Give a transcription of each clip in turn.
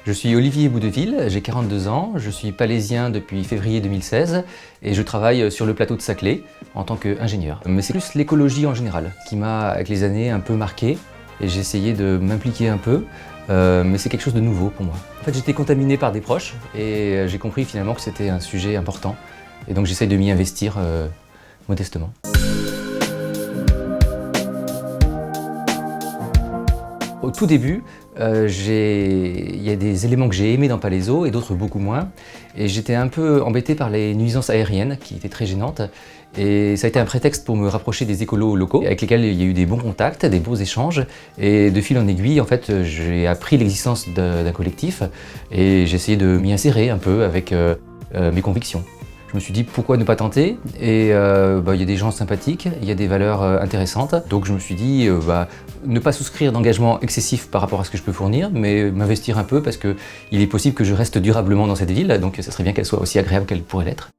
Je suis Olivier Boudeville, j'ai 42 ans, je suis palaisien depuis février 2016 et je travaille sur le plateau de Saclay en tant qu'ingénieur. Mais c'est plus l'écologie en général qui m'a, avec les années, un peu marqué et j'ai essayé de m'impliquer un peu, mais c'est quelque chose de nouveau pour moi. En fait, j'étais contaminé par des proches et j'ai compris finalement que c'était un sujet important et donc j'essaye de m'y investir modestement. Au tout début, il y a des éléments que j'ai aimés dans Palaiseau et d'autres beaucoup moins. Et j'étais un peu embêté par les nuisances aériennes qui étaient très gênantes. Et ça a été un prétexte pour me rapprocher des écolos locaux avec lesquels il y a eu des bons contacts, des beaux échanges. Et de fil en aiguille, en fait, j'ai appris l'existence d'un collectif et j'ai essayé de m'y insérer un peu avec mes convictions. Je me suis dit pourquoi ne pas tenter et il y a des gens sympathiques, il y a des valeurs intéressantes. Donc je me suis dit ne pas souscrire d'engagement excessif par rapport à ce que je peux fournir, mais m'investir un peu parce qu'il est possible que je reste durablement dans cette ville, donc ça serait bien qu'elle soit aussi agréable qu'elle pourrait l'être.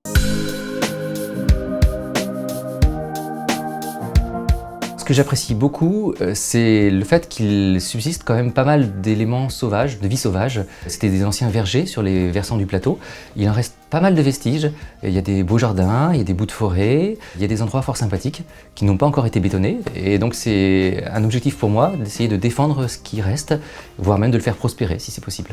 Ce que j'apprécie beaucoup, c'est le fait qu'il subsiste quand même pas mal d'éléments sauvages, de vie sauvage. C'était des anciens vergers sur les versants du plateau. Il en reste pas mal de vestiges. Il y a des beaux jardins, il y a des bouts de forêt, il y a des endroits fort sympathiques qui n'ont pas encore été bétonnés. Et donc c'est un objectif pour moi d'essayer de défendre ce qui reste, voire même de le faire prospérer si c'est possible.